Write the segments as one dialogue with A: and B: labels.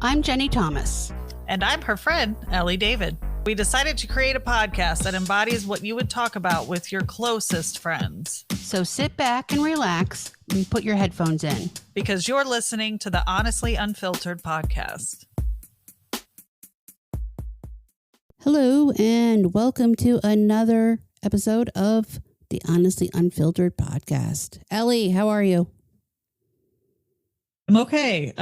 A: I'm Jenny Thomas.
B: And I'm her friend, Ellie David. We decided to create a podcast that embodies what you would talk about with your closest friends.
A: So sit back and relax and put your headphones in.
B: Because you're listening to the Honestly Unfiltered podcast.
A: Hello, and welcome to another episode of the Honestly Unfiltered podcast. Ellie, how are you?
B: I'm okay.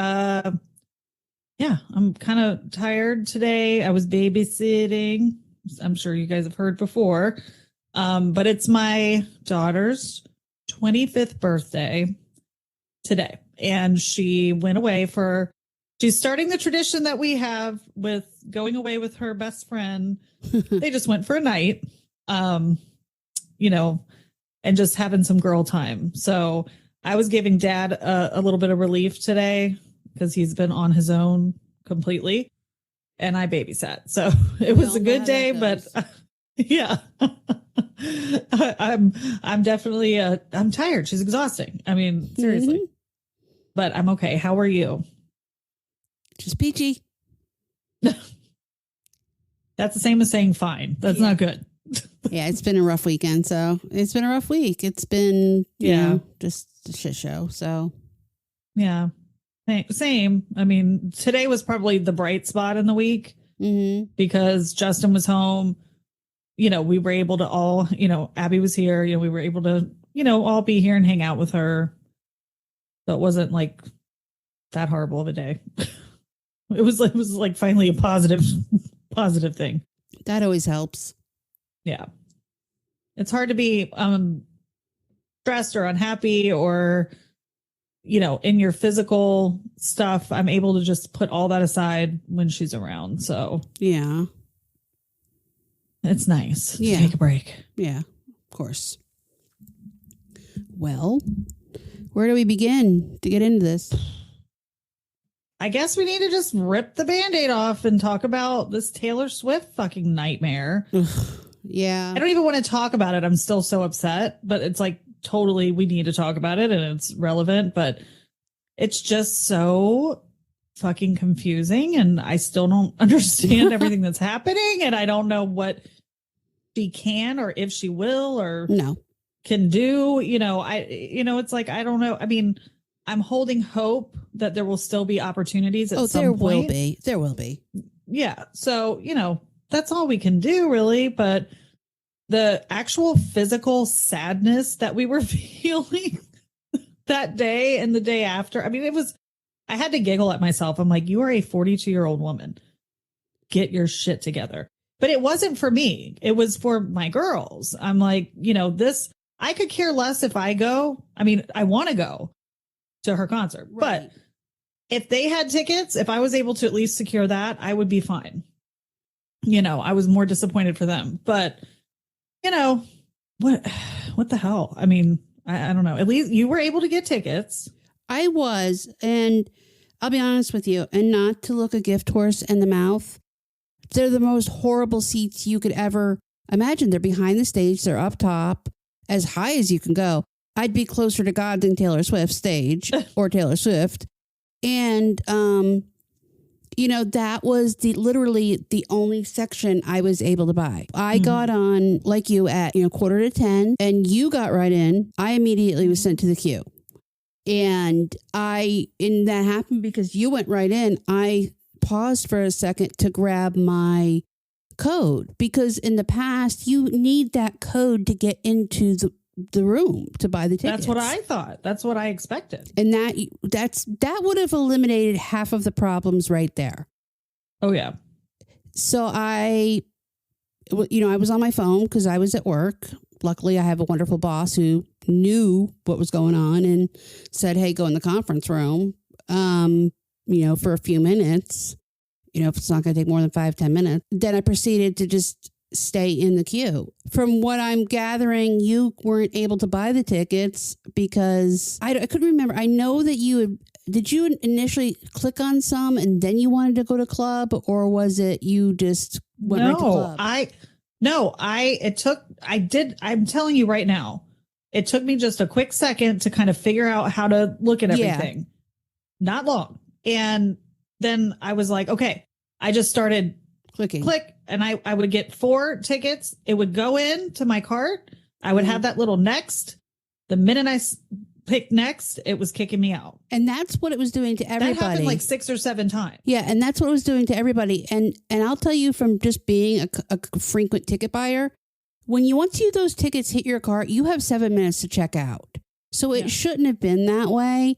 B: I'm kind of tired today. I was babysitting. I'm sure you guys have heard before. But it's my daughter's 25th birthday today. And she went away she's starting the tradition that we have with going away with her best friend. They just went for a night, and just having some girl time. So I was giving Dad a little bit of relief today because he's been on his own completely, and I babysat. So it was a good day, but yeah, I'm definitely, I'm tired. She's exhausting. I mean, seriously, but I'm okay. How are you?
A: Just peachy.
B: That's the same as saying fine. That's not good.
A: Yeah, it's been a rough weekend. So it's been a rough week. It's been, just a shit show. So
B: yeah, same. I mean, today was probably the bright spot in the week because Justin was home. We were able to all, Abby was here. We were able to, all be here and hang out with her. So it wasn't like that horrible of a day. It was like finally a positive thing.
A: That always helps.
B: Yeah. It's hard to be stressed or unhappy or, in your physical stuff. I'm able to just put all that aside when she's around. So
A: yeah,
B: it's nice.
A: Yeah.
B: Take a break.
A: Yeah, of course. Well, where do we begin to get into this?
B: I guess we need to just rip the Band-Aid off and talk about this Taylor Swift fucking nightmare.
A: Yeah.
B: I don't even want to talk about it. I'm still so upset, but it's like totally we need to talk about it and it's relevant, but it's just so fucking confusing and I still don't understand everything that's happening and I don't know what she can or if she will or can do. It's like I don't know. I mean, I'm holding hope that there will still be opportunities at some point.
A: There will be.
B: Yeah. So, that's all we can do really. But the actual physical sadness that we were feeling that day and the day after, I mean, I had to giggle at myself. I'm like, you are a 42-year-old woman. Get your shit together. But it wasn't for me. It was for my girls. I'm like, I could care less if I go. I mean, I want to go to her concert, right. But if they had tickets, if I was able to at least secure that, I would be fine. I was more disappointed for them, but what the hell? I mean, I don't know. At least you were able to get tickets.
A: I was, and I'll be honest with you, and not to look a gift horse in the mouth. They're the most horrible seats you could ever imagine. They're behind the stage. They're up top, as high as you can go. I'd be closer to God than Taylor Swift's stage or Taylor Swift. And, that was literally the only section I was able to buy. I got on like you at, 9:45 and you got right in. I immediately was sent to the queue. And that happened because you went right in. I paused for a second to grab my code because in the past you need that code to get into the room to buy the tickets.
B: That's what I thought. That's what I expected.
A: And that would have eliminated half of the problems right there.
B: Oh yeah.
A: So I was on my phone because I was at work. Luckily I have a wonderful boss who knew what was going on and said, hey, go in the conference room, for a few minutes, if it's not going to take more than 5-10 minutes. Then I proceeded to just stay in the queue. From what I'm gathering, you weren't able to buy the tickets because I couldn't remember. I know that did you initially click on some and then you wanted to go to club, or was it you just went right to club? I'm telling you right now, it took me just a quick second to kind of figure out how to look at everything. Not long. And
B: then I was like, okay, I just started
A: Clicking.
B: click, and I would get 4 tickets. It would go into my cart. I would have that little next. The minute I picked next, it was kicking me out.
A: And that's what it was doing to everybody.
B: That happened like 6 or 7 times.
A: Yeah, and that's what it was doing to everybody. And I'll tell you from just being a frequent ticket buyer, once those tickets hit your cart, you have 7 minutes to check out. So it shouldn't have been that way.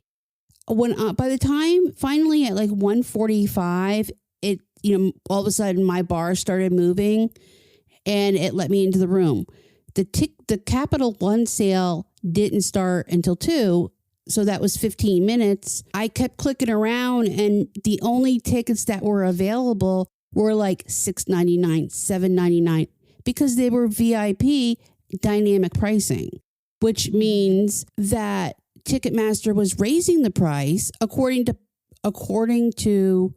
A: When by the time finally at like 1:45, it all of a sudden my bar started moving, and it let me into the room. The Capital One sale didn't start until 2, so that was 15 minutes. I kept clicking around, and the only tickets that were available were like $6.99, $7.99, because they were VIP dynamic pricing, which means that Ticketmaster was raising the price according to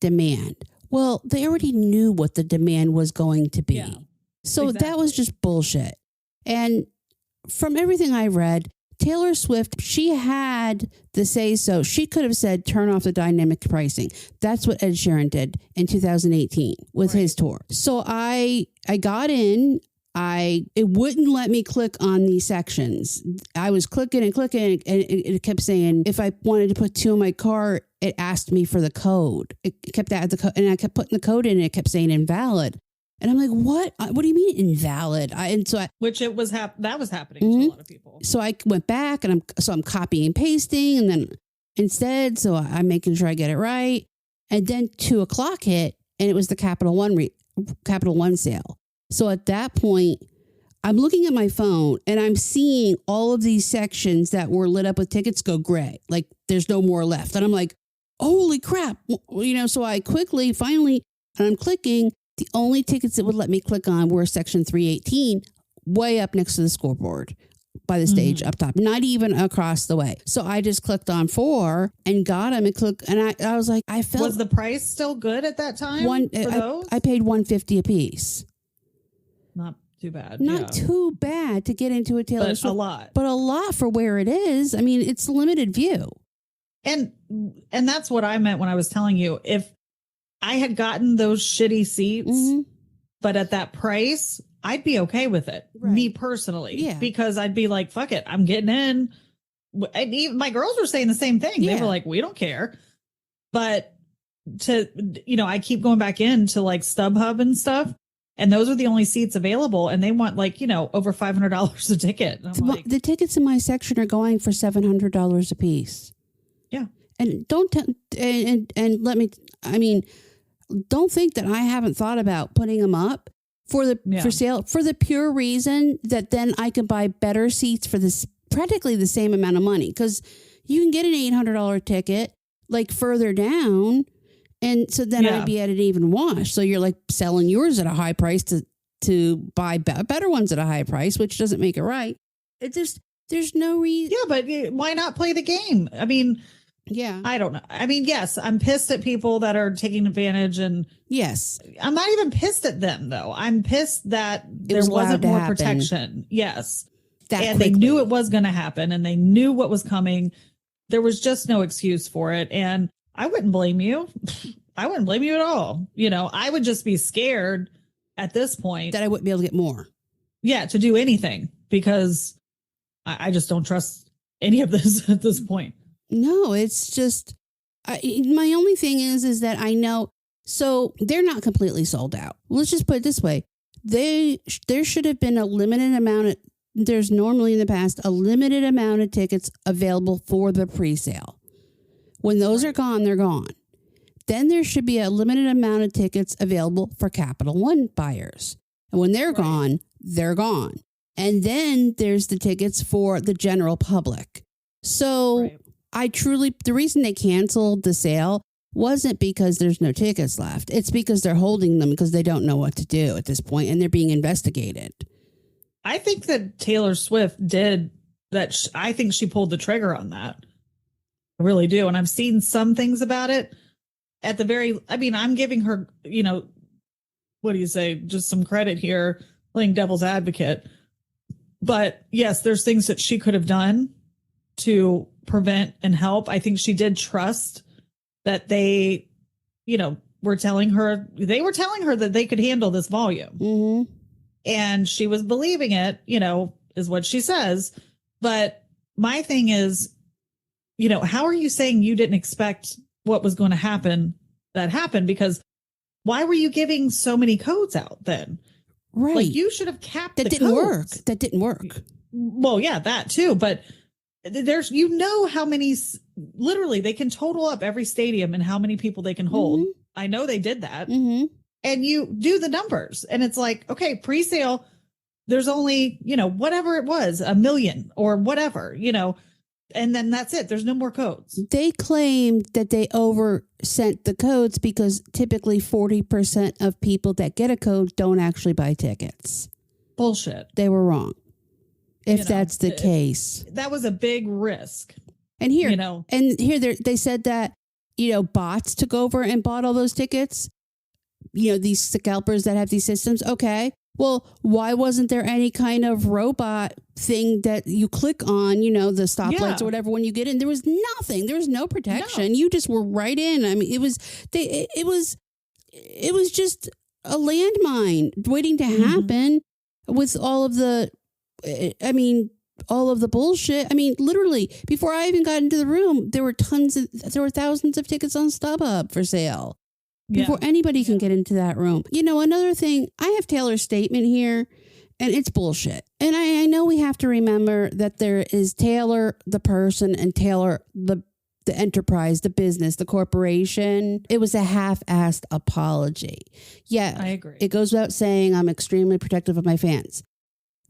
A: demand. Well, they already knew what the demand was going to be. Yeah, so that was just bullshit. And from everything I read, Taylor Swift, she had the say so. She could have said, turn off the dynamic pricing. That's what Ed Sheeran did in 2018 with his tour. So I got in. It wouldn't let me click on these sections. I was clicking and clicking, and it kept saying if I wanted to put 2 in my cart, it asked me for the code. It kept at the code, and I kept putting the code in, and it kept saying invalid. And I'm like, what? What do you mean invalid?
B: Which it was that was happening to a lot of people.
A: So I went back, and I'm copying and pasting, and then instead, so I'm making sure I get it right. And then 2:00 hit, and it was the Capital One sale. So at that point, I'm looking at my phone, and I'm seeing all of these sections that were lit up with tickets go gray. Like there's no more left. And I'm like, holy crap. So I finally, and I'm clicking. The only tickets that would let me click on were section 318, way up next to the scoreboard by the stage up top, not even across the way. So I just clicked on 4 and got them and I was like,
B: was the price still good at that time?
A: I paid $150 a piece.
B: Not too bad.
A: Not too bad to get into a Taylor Swift.
B: But
A: a lot for where it is. I mean, it's limited view.
B: And that's what I meant when I was telling you, if I had gotten those shitty seats, but at that price, I'd be okay with it. Right. Me personally, because I'd be like, fuck it, I'm getting in. And even my girls were saying the same thing. They were like, we don't care. But I keep going back into like StubHub and stuff. And those are the only seats available. And they want over $500 a ticket.
A: The tickets in my section are going for $700 a piece.
B: Yeah.
A: And don't think that I haven't thought about putting them up for sale for the pure reason that then I can buy better seats for this practically the same amount of money, because you can get an $800 ticket like further down, and so then I'd be at an even wash. So you're like selling yours at a high price to buy better ones at a high price, which doesn't make it right. It just there's no reason.
B: Yeah, but why not play the game? I mean.
A: Yeah.
B: I don't know. I mean, yes, I'm pissed at people that are taking advantage, and
A: yes,
B: I'm not even pissed at them though. I'm pissed that there wasn't more protection. Yes. They knew it was going to happen, and they knew what was coming. There was just no excuse for it. And I wouldn't blame you. I wouldn't blame you at all. I would just be scared at this point
A: that I wouldn't be able to get more.
B: Yeah. To do anything, because I just don't trust any of this at this point.
A: No, it's just my only thing is that I know. So they're not completely sold out. Let's just put it this way. There should have been a limited amount. There's normally in the past a limited amount of tickets available for the pre-sale. When those are gone, they're gone. Then there should be a limited amount of tickets available for Capital One buyers. And when they're gone, they're gone. And then there's the tickets for the general public. So the reason they canceled the sale wasn't because there's no tickets left. It's because they're holding them because they don't know what to do at this point, and they're being investigated.
B: I think that Taylor Swift did that. I think she pulled the trigger on that. I really do. And I've seen some things about it I'm giving her, what do you say? Just some credit here, playing devil's advocate. But yes, there's things that she could have done to prevent and help. I think she did trust that they they were telling her that they could handle this volume.
A: Mm-hmm.
B: And she was believing it, is what she says. But my thing is, how are you saying you didn't expect what was going to happen that happened? Because why were you giving so many codes out then?
A: Right.
B: Like, you should have capped
A: that
B: the
A: didn't
B: codes.
A: work. That didn't work.
B: Well, yeah, that too. But there's, how many, literally they can total up every stadium and how many people they can hold.
A: Mm-hmm.
B: I know they did that.
A: Mm-hmm.
B: And you do the numbers and it's like, okay, pre-sale, there's only, whatever it was, 1 million or whatever, and then that's it. There's no more codes.
A: They claimed that they oversent the codes because typically 40% of people that get a code don't actually buy tickets.
B: Bullshit.
A: They were wrong. If that's the case.
B: That was a big risk.
A: And here, they said that, bots took over and bought all those tickets. These scalpers that have these systems. Okay. Well, why wasn't there any kind of robot thing that you click on, the stoplights or whatever when you get in? There was nothing. There was no protection. No. You just were right in. I mean, it was just a landmine waiting to happen with all of the, all of the bullshit. I mean, literally, before I even got into the room, there were thousands of tickets on StubHub for sale. Before anybody can get into that room. Another thing, I have Taylor's statement here, and it's bullshit. And I know we have to remember that there is Taylor, the person, and Taylor, the enterprise, the business, the corporation. It was a half-assed apology. Yeah,
B: I agree.
A: It goes without saying I'm extremely protective of my fans.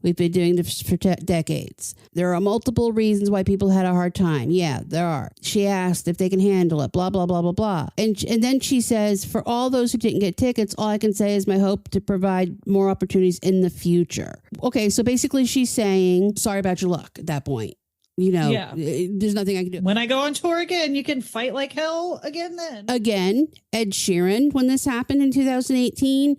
A: We've been doing this for decades. There are multiple reasons why people had a hard time. Yeah, there are. She asked if they can handle it, blah, blah, blah, blah, blah. And then she says, for all those who didn't get tickets, all I can say is my hope to provide more opportunities in the future. Okay, so basically she's saying, sorry about your luck at that point. There's nothing I can do.
B: When I go on tour again, you can fight like hell again then.
A: Again, Ed Sheeran, when this happened in 2018,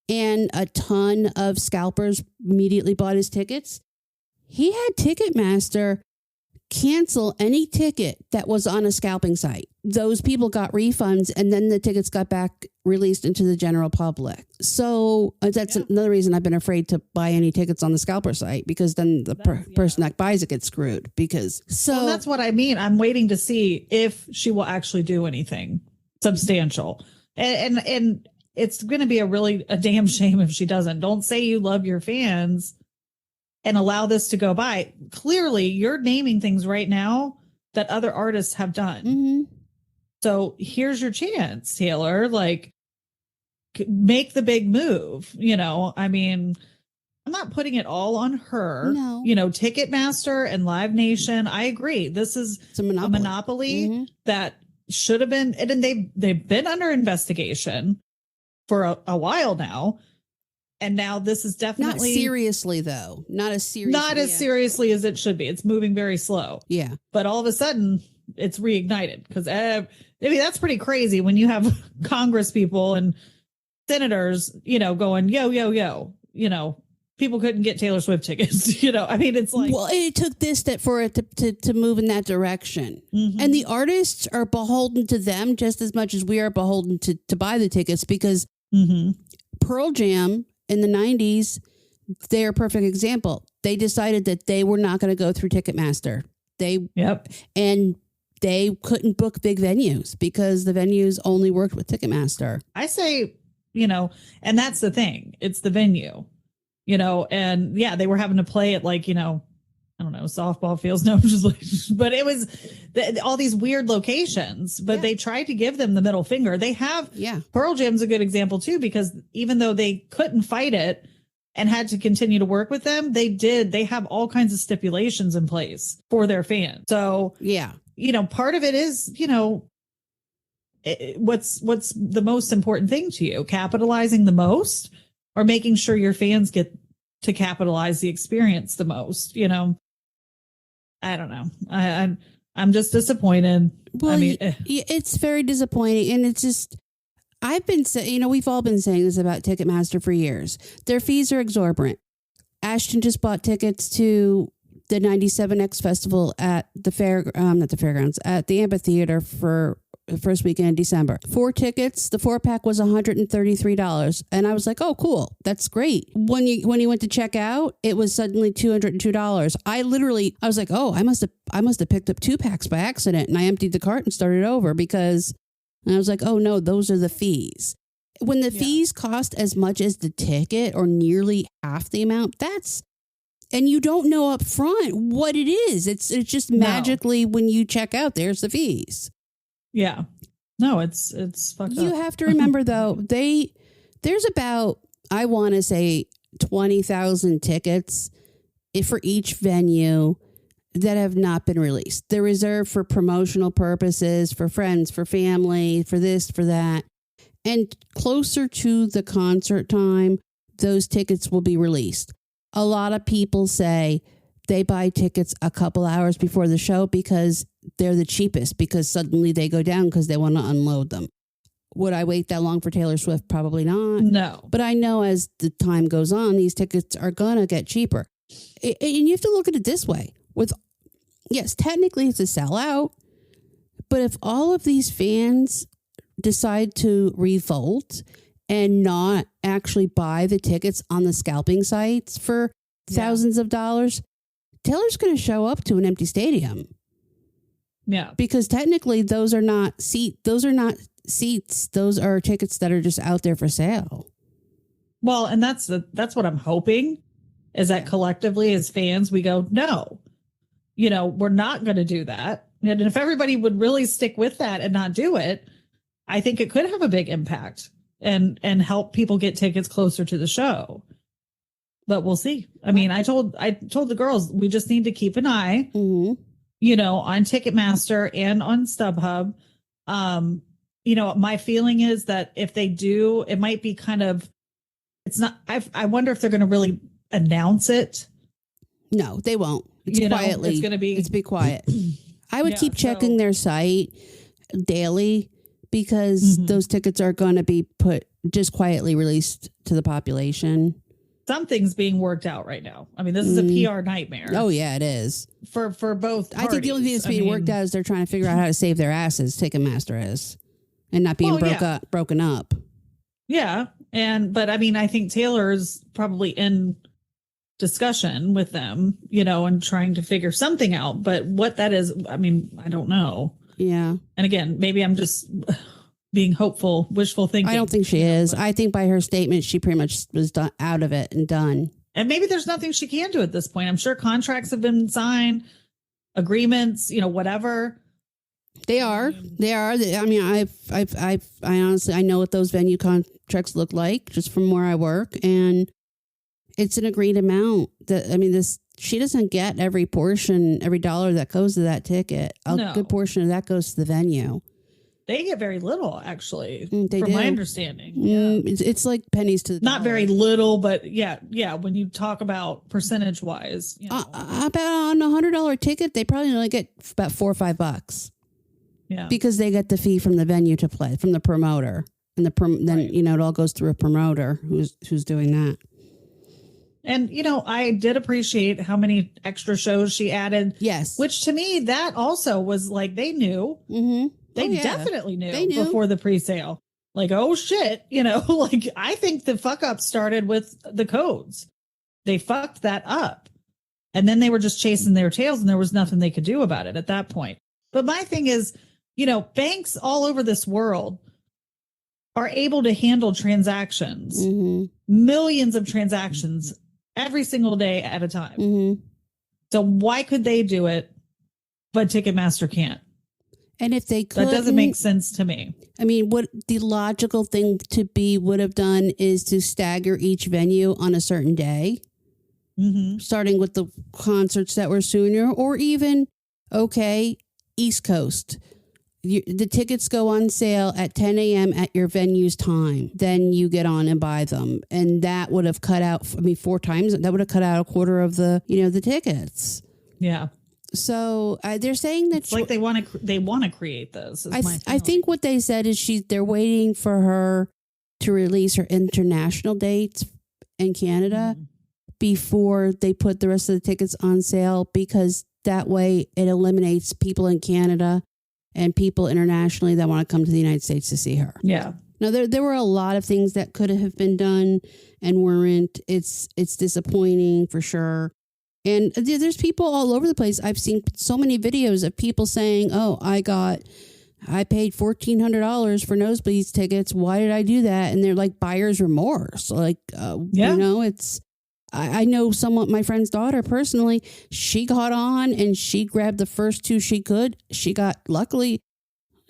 A: and a ton of scalpers immediately bought his tickets, he had Ticketmaster cancel any ticket that was on a scalping site. Those people got refunds, and then the tickets got back released into the general public. So that's another reason I've been afraid to buy any tickets on the scalper site, because then the person that buys it gets screwed. Well,
B: that's what I mean. I'm waiting to see if she will actually do anything substantial. And it's going to be a damn shame if she doesn't. Don't say you love your fans and allow this to go by. Clearly, you're naming things right now that other artists have done.
A: Mm-hmm.
B: So here's your chance, Taylor. Like, make the big move. I'm not putting it all on her.
A: No.
B: Ticketmaster and Live Nation. I agree. This is a monopoly that should have been, and they've been under investigation for a while now. And now this is definitely
A: not seriously, though. Not as
B: seriously as it should be. It's moving very slow.
A: Yeah.
B: But all of a sudden it's reignited, because that's pretty crazy when you have Congress people and senators, going, yo, people couldn't get Taylor Swift tickets. It's like,
A: well, it took this for it to move in that direction.
B: Mm-hmm.
A: And the artists are beholden to them just as much as we are beholden to buy the tickets, because Pearl Jam in the 90s, they're a perfect example. They decided that they were not going to go through Ticketmaster. And they couldn't book big venues because the venues only worked with Ticketmaster.
B: I say, and that's the thing. It's the venue. And they were having to play it like, I don't know, softball fields. No, just like, but it was all these weird locations, but they tried to give them the middle finger. They have, Pearl Jam's a good example too, because even though they couldn't fight it and had to continue to work with them, they have all kinds of stipulations in place for their fans. So, part of it is, what's the most important thing to you? Capitalizing the most, or making sure your fans get to capitalize the experience the most? I don't know. I'm just disappointed.
A: Well, it's very disappointing. And it's just, I've been saying, we've all been saying this about Ticketmaster for years. Their fees are exorbitant. Ashton just bought tickets to the 97X Festival at the not the fairgrounds, at the amphitheater for first weekend in December. 4 tickets. The 4-pack was $133. And I was like, oh, cool. That's great. When you went to check out, it was suddenly $202. I was like, oh, I must have picked up 2 packs by accident. And I emptied the cart and started over and I was like, oh no, those are the fees. When the fees cost as much as the ticket or nearly half the amount, and you don't know up front what it is. It's just magically when you check out, there's the fees. Yeah.
B: No, it's fucked up.
A: You have to remember though, there's about, I want to say 20,000 tickets for each venue that have not been released. They're reserved for promotional purposes, for friends, for family, for this, for that. And closer to the concert time, those tickets will be released. A lot of people say they buy tickets a couple hours before the show because they're the cheapest, because suddenly they go down because they want to unload them. Would I wait that long for Taylor Swift? Probably not.
B: No.
A: But I know as the time goes on, these tickets are going to get cheaper. And you have to look at it this way. Yes, technically it's a sellout, but if all of these fans decide to revolt and not actually buy the tickets on the scalping sites for thousands of dollars, Taylor's going to show up to an empty stadium.
B: Yeah.
A: Because technically those are not seats. Those are tickets that are just out there for sale.
B: Well, and that's what I'm hoping, is that collectively as fans, we go, no, we're not going to do that. And if everybody would really stick with that and not do it, I think it could have a big impact and help people get tickets closer to the show. But we'll see. I mean, I told the girls, we just need to keep an eye, on Ticketmaster and on StubHub. My feeling is that if they do, it might be it's not, I wonder if they're going to really announce it.
A: No, they won't. It's quietly.
B: It's going to be.
A: It's be quiet. I would keep checking their site daily, because those tickets are going to be just quietly released to the population.
B: Something's being worked out right now. I mean, this is a PR nightmare.
A: Oh yeah, it is
B: for both parties.
A: I think the only thing that's being worked out is they're trying to figure out how to save their asses. Ticketmaster is, and not being broken up. Yeah,
B: but I mean, I think Taylor's probably in discussion with them, and trying to figure something out. But what that is, I mean, I don't know.
A: Yeah.
B: And again, maybe I'm just being hopeful, wishful thinking.
A: I don't think she is. I think by her statement, she pretty much was out of it and done.
B: And maybe there's nothing she can do at this point. I'm sure contracts have been signed, agreements, whatever.
A: They are. I mean, I honestly, I know what those venue contracts look like just from where I work, and it's an agreed amount. She doesn't get every dollar that goes to that ticket. A good portion of that goes to the venue.
B: They get very little, actually,
A: from
B: my understanding.
A: It's like pennies to the
B: not
A: dollar.
B: Very little, but yeah. When you talk about percentage wise,
A: about on $100 ticket, they probably only get about $4 or $5.
B: Yeah,
A: because they get the fee from the venue to play, from the promoter, and then it all goes through a promoter who's doing that.
B: And, I did appreciate how many extra shows she added.
A: Yes.
B: Which to me, that also was like, they knew.
A: Mm-hmm.
B: They definitely knew before the pre-sale. Like, oh shit. Like, I think the fuck up started with the codes. They fucked that up. And then they were just chasing their tails, and there was nothing they could do about it at that point. But my thing is, banks all over this world are able to handle transactions, millions of transactions every single day at a time.
A: Mm-hmm.
B: So why could they do it, but Ticketmaster can't?
A: And if they could,
B: that doesn't make sense to me.
A: I mean, what the logical thing would have done is to stagger each venue on a certain day, starting with the concerts that were sooner, or even, East Coast. The tickets go on sale at 10 a.m. at your venue's time. Then you get on and buy them. And that would have cut out, 4 times, that would have cut out a quarter of the tickets.
B: Yeah.
A: So they're saying that...
B: It's like they want to create this.
A: I think what they said is they're waiting for her to release her international dates in Canada before they put the rest of the tickets on sale, because that way it eliminates people in Canada and people internationally that want to come to the United States to see her.
B: Yeah.
A: Now, there were a lot of things that could have been done and weren't. It's disappointing for sure. And there's people all over the place. I've seen so many videos of people saying, oh, I paid $1,400 for nosebleeds tickets. Why did I do that? And they're like buyer's remorse. Like, you know, I know my friend's daughter personally, she got on and she grabbed the first two she could. Luckily,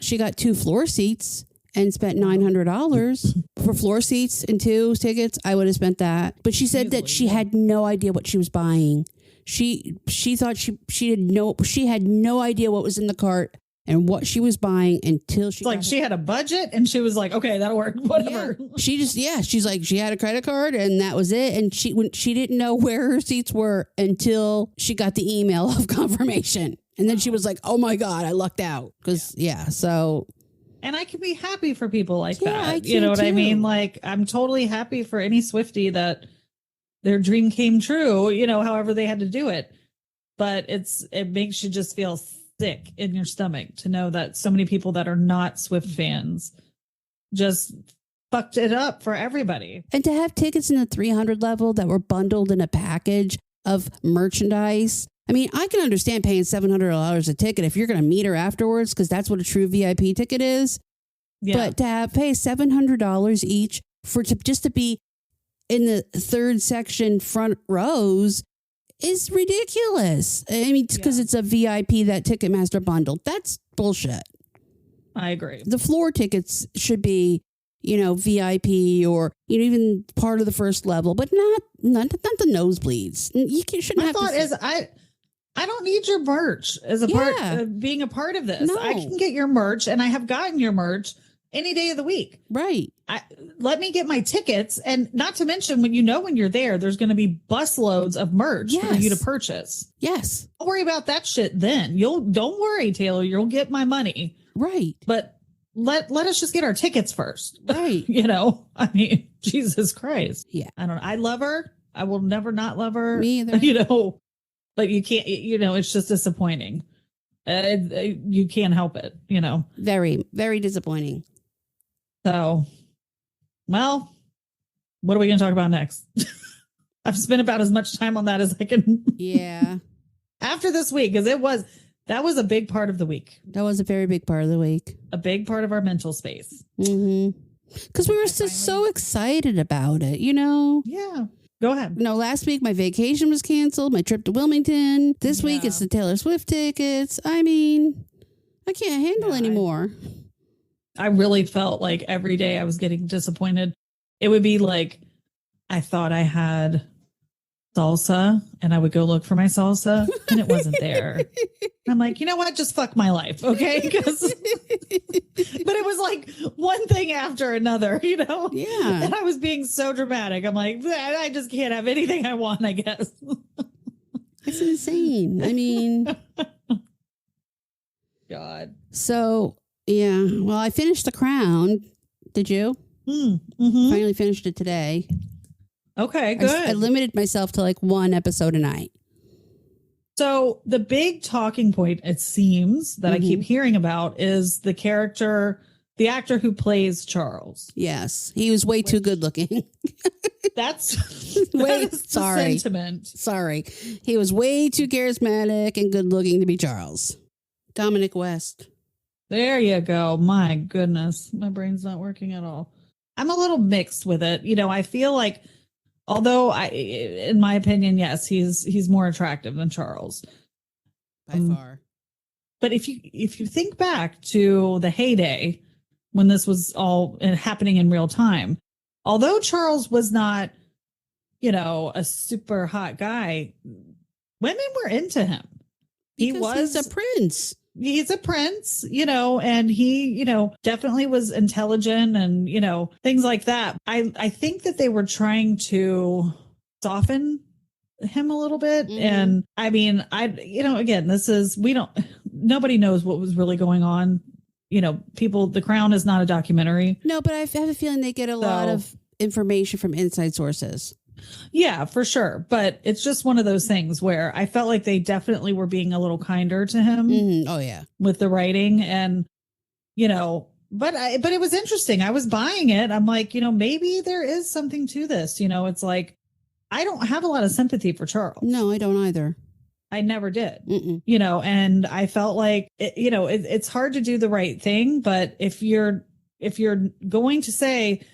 A: she got 2 floor seats and spent $900 for floor seats and 2 tickets. I would have spent that. But she said that she had no idea what she was buying. She thought she had no idea what was in the cart and what she was buying until
B: she had a budget and she was like, okay, that'll work. Whatever.
A: Yeah. She's like, she had a credit card and that was it. And she didn't know where her seats were until she got the email of confirmation. And then she was like, oh my God, I lucked out. So.
B: And I can be happy for people like
A: Yeah,
B: that. You know what I mean? Like, I'm totally happy for any Swiftie that their dream came true, you know, however they had to do it. But it makes you just feel sick in your stomach to know that so many people that are not Swift fans just fucked it up for everybody.
A: And to have tickets in the 300 level that were bundled in a package of merchandise. I mean, I can understand paying $700 a ticket if you're going to meet her afterwards, because that's what a true VIP ticket is. Yeah. But to pay $700 each just to be in the third section front rows is ridiculous. I mean, because it's a VIP that Ticketmaster bundled. That's bullshit.
B: I agree.
A: The floor tickets should be, you know, VIP or, you know, even part of the first level, but not the nosebleeds. Shouldn't have.
B: My thought is I don't need your merch as a part of being a part of this. No. I can get your merch, and I have gotten your merch any day of the week.
A: Right.
B: Let me get my tickets. And not to mention, when you're there, there's going to be busloads of merch for you to purchase.
A: Yes.
B: Don't worry about that shit then. Don't worry, Taylor. You'll get my money.
A: Right.
B: But let us just get our tickets first.
A: Right.
B: You know, I mean, Jesus Christ.
A: Yeah.
B: I don't know. I love her. I will never not love her.
A: Me either.
B: You know, but you can't, you know, it's just disappointing. You can't help it, you know.
A: Very, very disappointing.
B: So, well, what are we going to talk about next? I've spent about as much time on that as I can.
A: Yeah.
B: After this week, because that was a big part of the week.
A: That was a very big part of the week.
B: A big part of our mental space.
A: Mm-hmm. Because we were just so excited about it, you know?
B: Yeah. Go ahead.
A: No, last week my vacation was canceled. My trip to Wilmington. This week it's the Taylor Swift tickets. I mean, I can't handle anymore.
B: I really felt like every day I was getting disappointed. It would be like, I thought I had salsa and I would go look for my salsa and it wasn't there. I'm like, you know what? Just fuck my life. Okay. But it was like one thing after another, you know?
A: Yeah.
B: And I was being so dramatic. I'm like, I just can't have anything I want, I guess.
A: It's insane. I mean,
B: God.
A: So, yeah. Well, I finished The Crown. Did you?
B: Mm-hmm.
A: Finally finished it today.
B: Okay, good.
A: I limited myself to like one episode a night.
B: So the big talking point, it seems, that I keep hearing about is the actor who plays Charles.
A: Yes. He was way too good looking.
B: That's
A: the
B: sentiment.
A: Sorry. He was way too charismatic and good looking to be Charles. Dominic West.
B: There you go. My goodness. My brain's not working at all. I'm a little mixed with it. You know, I feel like, although in my opinion, yes, he's more attractive than Charles.
A: By far.
B: But if you think back to the heyday when this was all happening in real time, although Charles was not, you know, a super hot guy, women were into him.
A: He's a prince.
B: He's a prince, you know, and he, you know, definitely was intelligent and, you know, things like that. I think that they were trying to soften him a little bit. Mm-hmm. And I mean, again, nobody knows what was really going on. You know, The Crown is not a documentary.
A: No, but I have a feeling they get a lot of information from inside sources.
B: Yeah, for sure. But it's just one of those things where I felt like they definitely were being a little kinder to him
A: Oh yeah.
B: with the writing. And, but it was interesting. I was buying it. I'm like, maybe there is something to this. It's like, I don't have a lot of sympathy for Charles.
A: No, I don't either.
B: I never did.
A: Mm-mm.
B: And I felt like, it's hard to do the right thing. But if you're going to say,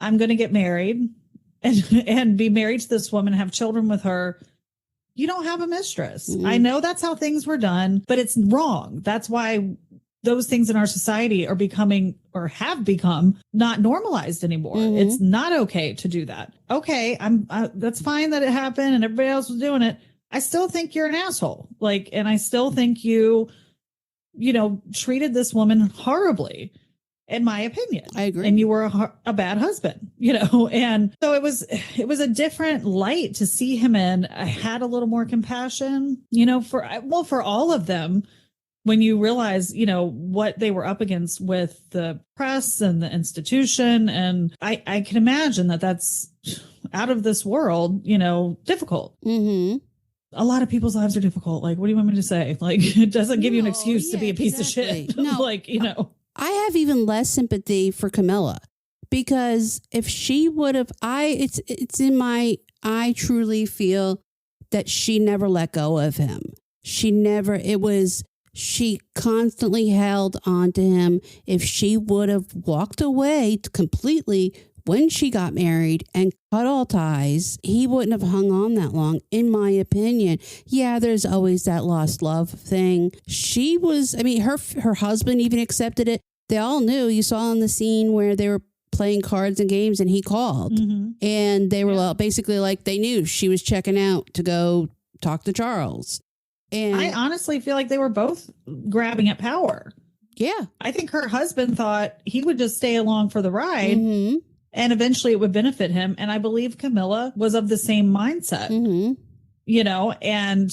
B: I'm going to get married and be married to this woman, have children with her, you don't have a mistress.
A: Mm-hmm.
B: I know that's how things were done, but it's wrong. That's why those things in our society are becoming or have become not normalized anymore.
A: Mm-hmm.
B: It's not okay to do that. Okay. That's fine that it happened and everybody else was doing it. I still think you're an asshole. And I still think you treated this woman horribly, in my opinion.
A: I agree.
B: And you were a bad husband, and so it was a different light to see him in. I had a little more compassion, for all of them when you realize, what they were up against with the press and the institution. And I can imagine that that's out of this world, difficult.
A: Mm-hmm.
B: A lot of people's lives are difficult. What do you want me to say? It doesn't give you an excuse to be a piece of shit.
A: No, I have even less sympathy for Camilla because if she would have, I truly feel that she never let go of him. She constantly held on to him. If she would have walked away completely when she got married and cut all ties, he wouldn't have hung on that long, in my opinion. Yeah, there's always that lost love thing. Her husband even accepted it. They all knew. You saw on the scene where they were playing cards and games and he called. Mm-hmm. And they were basically they knew she was checking out to go talk to Charles. And
B: I honestly feel like they were both grabbing at power.
A: Yeah.
B: I think her husband thought he would just stay along for the ride.
A: Mm-hmm.
B: And eventually it would benefit him. And I believe Camilla was of the same mindset, and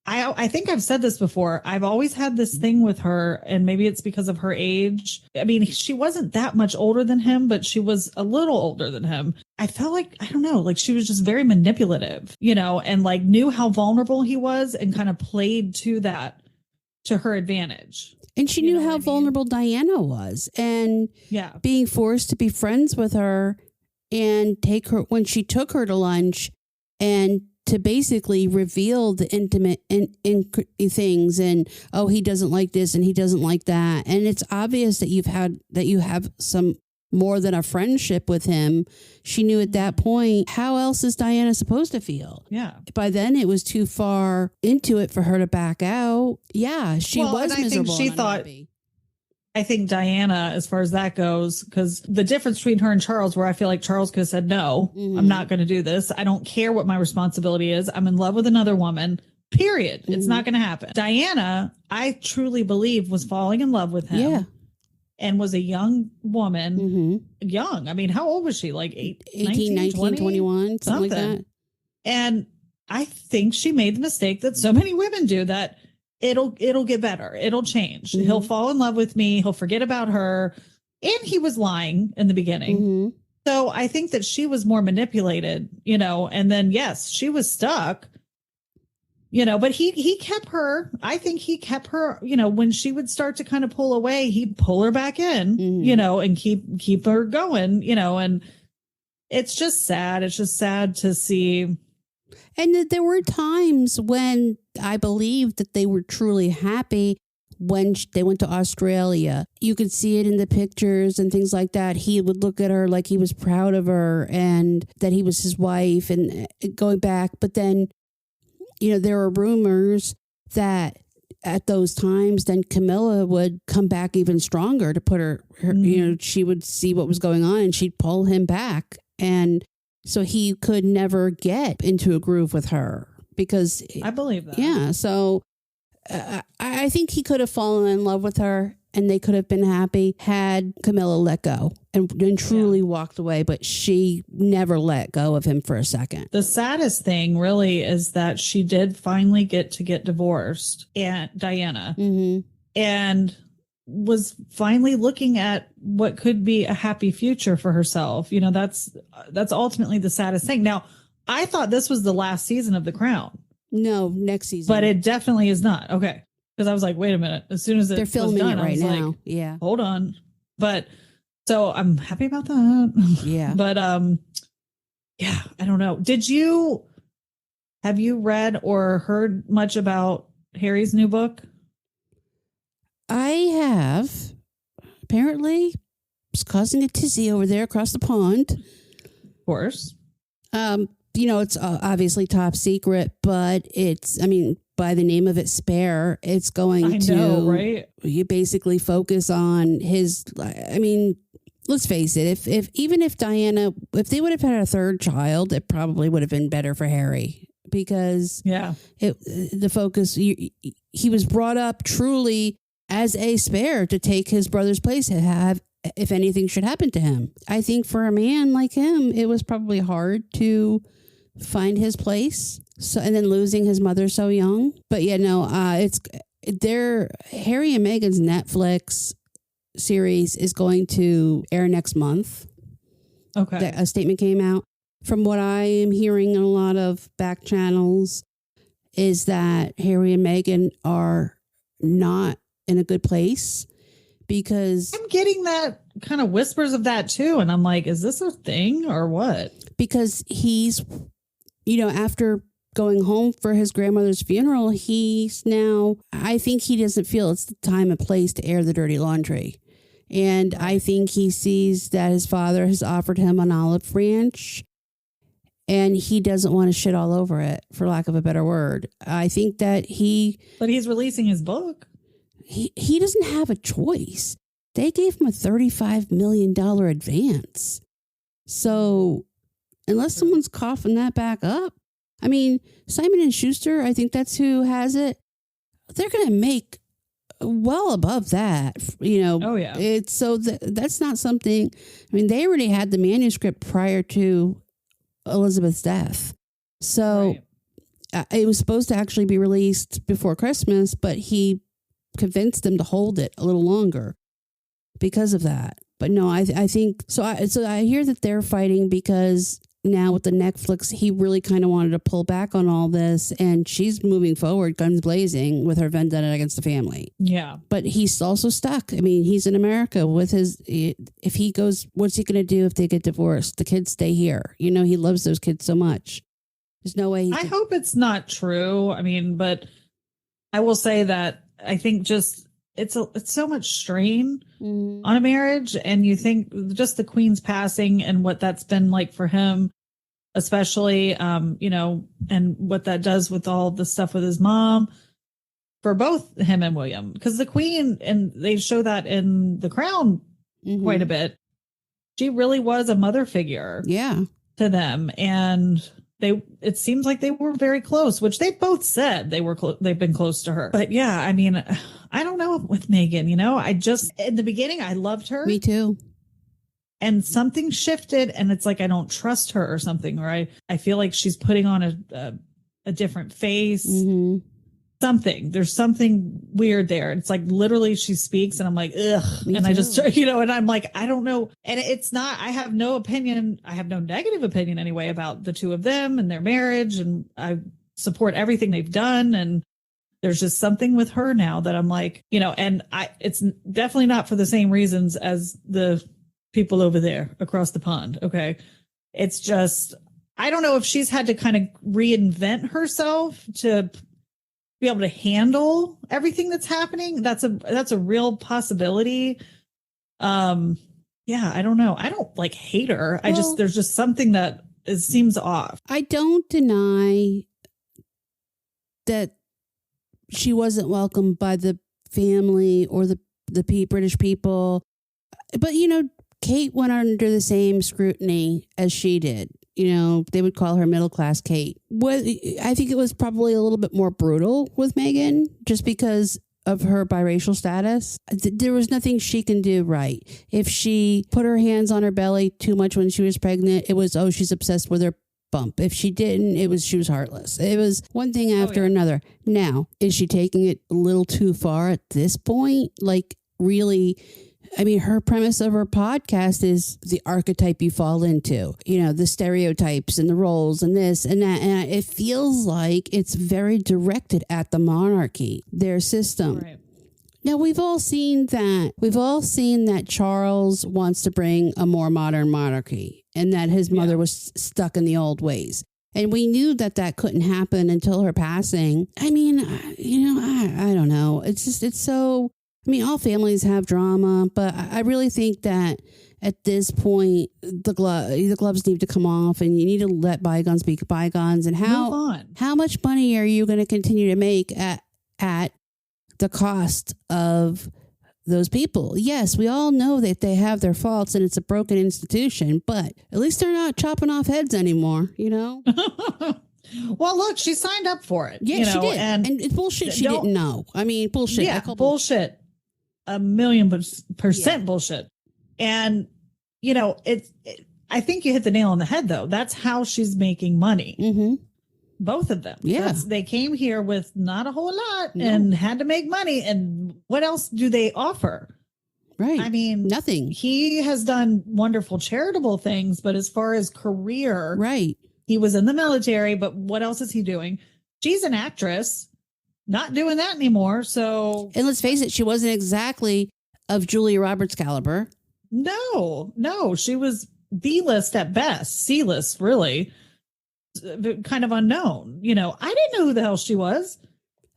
B: I think I've said this before. I've always had this thing with her, and maybe it's because of her age. I mean, she wasn't that much older than him, but she was a little older than him. I felt like, I don't know, she was just very manipulative, and knew how vulnerable he was and kind of played to that, to her advantage.
A: And she knew how vulnerable Diana was, and being forced to be friends with her and take her when she took her to lunch and to basically reveal the intimate things and, oh, he doesn't like this and he doesn't like that. And it's obvious that you have some more than a friendship with him. She knew at that point, how else is Diana supposed to feel?
B: Yeah.
A: By then it was too far into it for her to back out. Yeah, she was miserable.
B: She thought, I think Diana, as far as that goes, because the difference between her and Charles, where I feel like Charles could have said, no, I'm not going to do this. I don't care what my responsibility is. I'm in love with another woman, period. It's not going to happen. Diana, I truly believe, was falling in love with him. Yeah. And was a young woman, young. I mean, how old was she? 18, 19, 21, something like that. And I think she made the mistake that so many women do, that it'll get better. It'll change. He'll fall in love with me. He'll forget about her. And he was lying in the beginning. So I think that she was more manipulated, and then, yes, she was stuck. But he kept her. I think he kept her, when she would start to kind of pull away, he'd pull her back in, and keep her going, and it's just sad. It's just sad to see.
A: And there were times when I believe that they were truly happy when they went to Australia. You could see it in the pictures and things like that. He would look at her like he was proud of her and that he was his wife and going back. But then, there were rumors that at those times, then Camilla would come back even stronger to put her she would see what was going on and she'd pull him back. And so he could never get into a groove with her because
B: I believe that.
A: Yeah. So I think he could have fallen in love with her and they could have been happy had Camilla let go and truly walked away, but she never let go of him for a second.
B: The saddest thing really is that she did finally get divorced, and Diana, and was finally looking at what could be a happy future for herself. That's ultimately the saddest thing. Now, I thought this was the last season of The Crown.
A: No, next season.
B: But it definitely is not. Okay. Because I was like, wait a minute. As soon as
A: they're filming
B: was done,
A: it right now.
B: Like,
A: yeah.
B: Hold on. But so I'm happy about that.
A: Yeah.
B: But yeah, I don't know. Have you read or heard much about Harry's new book?
A: I have. Apparently it's causing a tizzy over there across the pond.
B: Of course.
A: It's obviously top secret, but by the name of it, Spare, it's going
B: right?
A: You basically focus on his, let's face it, if Diana, if they would have had a third child, it probably would have been better for Harry because the focus, he was brought up truly as a spare to take his brother's place and have, if anything should happen to him. I think for a man like him, it was probably hard to find his place. So, and then losing his mother so young. But Harry and Meghan's Netflix series is going to air next month.
B: Okay.
A: A statement came out. From what I am hearing in a lot of back channels is that Harry and Meghan are not in a good place because
B: I'm getting that kind of whispers of that too. And I'm like, is this a thing or what?
A: Because he's, after going home for his grandmother's funeral, I think he doesn't feel it's the time and place to air the dirty laundry. And I think he sees that his father has offered him an olive branch and he doesn't want to shit all over it, for lack of a better word. I think that
B: But he's releasing his book.
A: He doesn't have a choice. They gave him a $35 million advance. So unless someone's coughing that back up, Simon and Schuster, I think that's who has it. They're going to make well above that,
B: Oh yeah.
A: It's so that's not something. They already had the manuscript prior to Elizabeth's death, so it was supposed to actually be released before Christmas, but he convinced them to hold it a little longer because of that. But no, I think so. I hear that they're fighting because now with the Netflix, he really kind of wanted to pull back on all this, and she's moving forward, guns blazing, with her vendetta against the family.
B: Yeah.
A: But he's also stuck. He's in America with if he goes, what's he going to do if they get divorced? The kids stay here. He loves those kids so much. There's no way.
B: I hope it's not true. But I will say that I think just it's so much strain on a marriage, and you think just the Queen's passing and what that's been like for him, especially and what that does with all the stuff with his mom, for both him and William, because the Queen, and they show that in The Crown quite a bit, she really was a mother figure to them, and it seems like they were very close, which they both said they've been close to her. But yeah, I don't know with Meghan, I just, in the beginning, I loved her.
A: Me too.
B: And something shifted, and it's like, I don't trust her or something, or I feel like she's putting on a different face.
A: Mm-hmm.
B: There's something weird there. It's like literally she speaks and I'm like, ugh.
A: Me
B: and
A: too.
B: I just, and I'm like, I don't know. And it's not, I have no opinion. I have no negative opinion anyway about the two of them and their marriage. And I support everything they've done. And there's just something with her now that I'm like, and it's definitely not for the same reasons as the people over there across the pond. Okay. It's just, I don't know if she's had to kind of reinvent herself to be able to handle everything that's happening. That's a real possibility. I don't know. I don't hate her. There's just something that seems off.
A: I don't deny that she wasn't welcomed by the family or the British people, but Kate went under the same scrutiny as she did. They would call her middle class Kate. I think it was probably a little bit more brutal with Meghan just because of her biracial status. There was nothing she can do right. If she put her hands on her belly too much when she was pregnant, it was, she's obsessed with her bump. If she didn't, she was heartless. It was one thing after another. Now, is she taking it a little too far at this point? Really I mean, her premise of her podcast is the archetype you fall into, the stereotypes and the roles and this and that. And it feels like it's very directed at the monarchy, their system.
B: Right.
A: Now, we've all seen that. We've all seen that Charles wants to bring a more modern monarchy and that his mother was stuck in the old ways. And we knew that couldn't happen until her passing. I mean, I don't know. It's so, I mean, all families have drama, but I really think that at this point, the gloves need to come off and you need to let bygones be bygones. And how much money are you going to continue to make at the cost of those people? Yes, we all know that they have their faults and it's a broken institution, but at least they're not chopping off heads anymore,
B: Well, look, she signed up for it.
A: Yeah, she did. And it's bullshit she didn't know. I mean, bullshit.
B: Yeah, bullshit. 1,000,000% bullshit. And, I think you hit the nail on the head, though. That's how she's making money.
A: Mm-hmm.
B: Both of them.
A: Yeah.
B: They came here with not a whole lot and had to make money. And what else do they offer?
A: Right.
B: I mean,
A: nothing.
B: He has done wonderful charitable things, but as far as career,
A: right.
B: He was in the military, but what else is he doing? She's an actress, not doing that anymore. So,
A: and let's face it, she wasn't exactly of Julia Roberts caliber.
B: No, she was B-list at best, C-list, really. Kind of unknown. I didn't know who the hell she was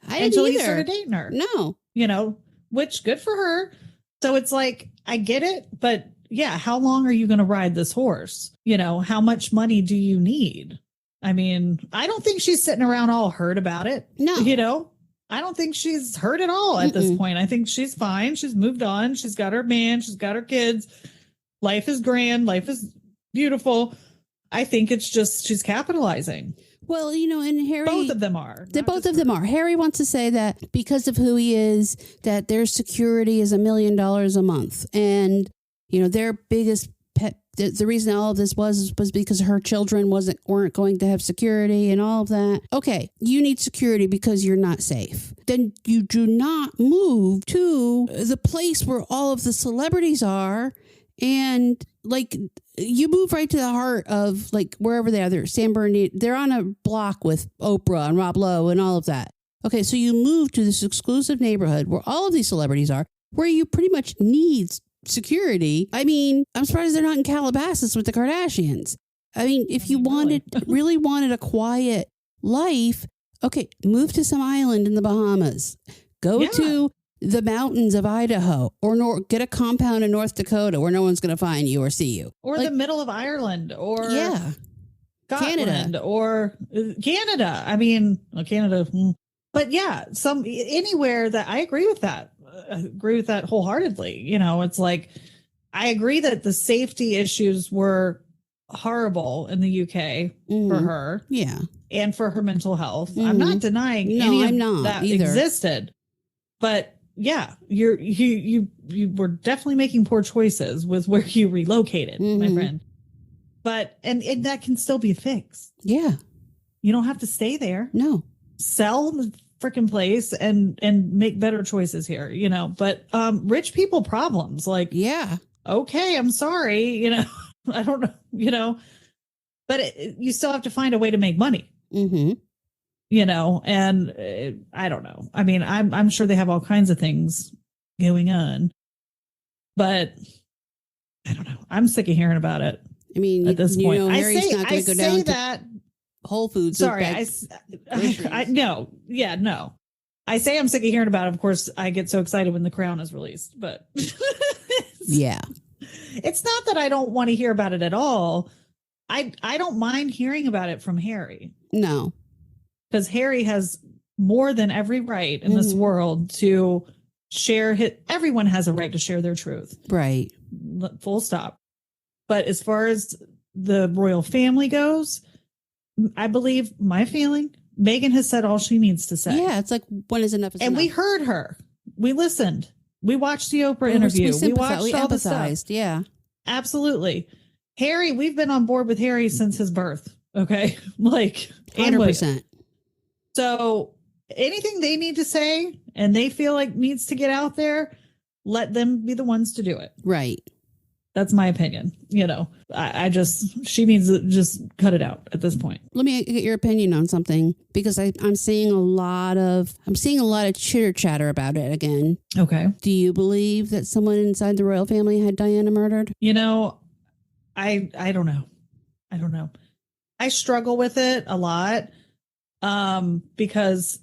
B: until he started dating her.
A: No.
B: Which good for her. So it's like, I get it, but yeah, how long are you going to ride this horse? How much money do you need? I mean, I don't think she's sitting around all hurt about it.
A: No.
B: I don't think she's hurt at all at this point. I think she's fine. She's moved on. She's got her man. She's got her kids. Life is grand. Life is beautiful. I think it's just she's capitalizing.
A: Well, and Harry...
B: Both of them are.
A: Both of them are. Harry wants to say that because of who he is, that their security is $1 million a month. And, their biggest pet... The reason all of this was because her children weren't going to have security and all of that. Okay, you need security because you're not safe. Then you do not move to the place where all of the celebrities are and... you move right to the heart of wherever they are. They're San Bernardino. They're on a block with Oprah and Rob Lowe and all of that. Okay, so you move to this exclusive neighborhood where all of these celebrities are, where you pretty much need security. I mean, I'm surprised they're not in Calabasas with the Kardashians. I mean, if you really wanted a quiet life, okay, move to some island in the Bahamas. Go to the mountains of Idaho or get a compound in North Dakota where no one's going to find you or see you.
B: Or the middle of Ireland or
A: Scotland
B: Canada or Canada. I mean, Canada. But yeah, anywhere that I agree with that. I agree with that wholeheartedly. It's like, I agree that the safety issues were horrible in the UK for her.
A: Yeah.
B: And for her mental health. I'm not denying that
A: either.
B: Existed. But yeah, you were definitely making poor choices with where you relocated, my friend. But and that can still be fixed.
A: Yeah.
B: You don't have to stay there.
A: No.
B: Sell the freaking place and make better choices here, But rich people problems, okay, I'm sorry, I don't know, but you still have to find a way to make money.
A: Mm-hmm.
B: And I don't know. I mean, I'm sure they have all kinds of things going on, but I don't know. I'm sick of hearing about it.
A: I mean,
B: at this point,
A: Harry's not going to go down
B: to
A: Whole Foods.
B: Sorry, no. I say I'm sick of hearing about it. Of course, I get so excited when The Crown is released, but
A: yeah,
B: it's not that I don't want to hear about it at all. I don't mind hearing about it from Harry.
A: No.
B: Because Harry has more than every right in this world to share everyone has a right to share their truth.
A: Right.
B: Full stop. But as far as the royal family goes, I believe my feeling, Meghan has said all she needs to say.
A: Yeah, it's like, when is enough?
B: And we heard her. We listened. We watched the Oprah interview. We watched all the stuff.
A: Yeah.
B: Absolutely. Harry, we've been on board with Harry since his birth. Okay.
A: 100%.
B: So anything they need to say and they feel like needs to get out there, let them be the ones to do it.
A: Right.
B: That's my opinion. She needs to just cut it out at this point.
A: Let me get your opinion on something, because I'm seeing a lot of chitter chatter about it again.
B: Okay.
A: Do you believe that someone inside the royal family had Diana murdered?
B: I don't know. I don't know. I struggle with it a lot. Because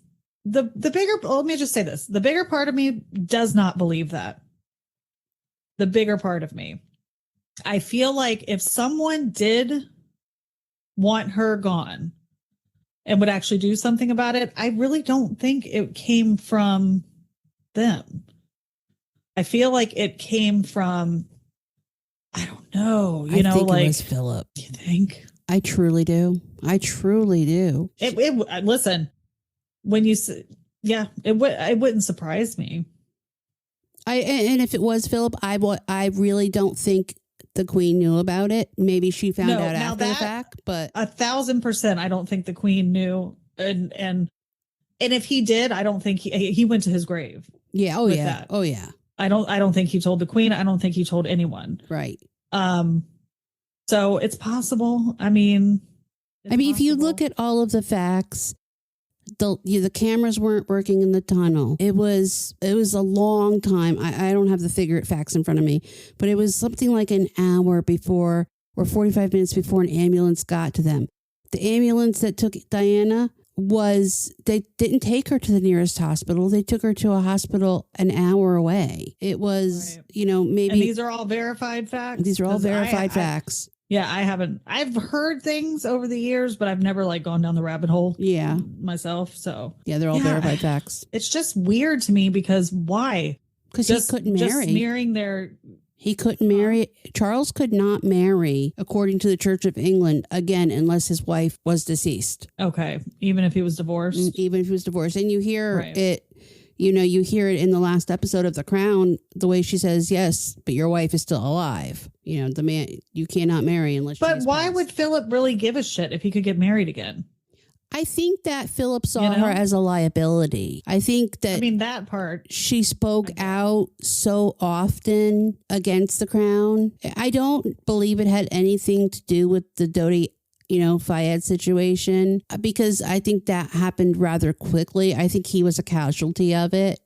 B: the bigger, let me just say this. The bigger part of me does not believe that. The bigger part of me. I feel like if someone did want her gone and would actually do something about it, I really don't think it came from them. I feel like it came from, I don't know,
A: I think it was Philip.
B: You think?
A: I truly do. I truly do.
B: Listen, when you say, yeah, it wouldn't surprise me.
A: And if it was Philip, I really don't think the Queen knew about it. Maybe she found out after the fact, but
B: 1,000%, I don't think the Queen knew. And if he did, I don't think he went to his grave.
A: Yeah. Oh yeah. That. Oh yeah.
B: I don't think he told the Queen. I don't think he told anyone.
A: Right.
B: So it's possible. I mean,
A: if you look at all of the facts, the cameras weren't working in the tunnel. It was a long time. I don't have the figure facts in front of me, but it was something like an hour before or 45 minutes before an ambulance got to them. The ambulance that took Diana they didn't take her to the nearest hospital. They took her to a hospital an hour away. It was, right. Maybe.
B: And these are all verified facts?
A: These are all verified facts.
B: I haven't. I've heard things over the years, but I've never gone down the rabbit hole.
A: Yeah.
B: Myself. So
A: yeah, they're all verified facts.
B: It's just weird to me because why?
A: Because he couldn't marry.
B: Just smearing their.
A: He couldn't marry. Charles could not marry, according to the Church of England, again, unless his wife was deceased.
B: Okay. Even if he was divorced?
A: Even if he was divorced. And you hear it, you hear it in the last episode of The Crown, the way she says, yes, but your wife is still alive. The man, you cannot marry unless
B: But why would Philip really give a shit if he could get married again?
A: I think that Philip saw her as a liability. I think that
B: that part.
A: She spoke out so often against the crown. I don't believe it had anything to do with the Dodi, Fayed situation, because I think that happened rather quickly. I think he was a casualty of it.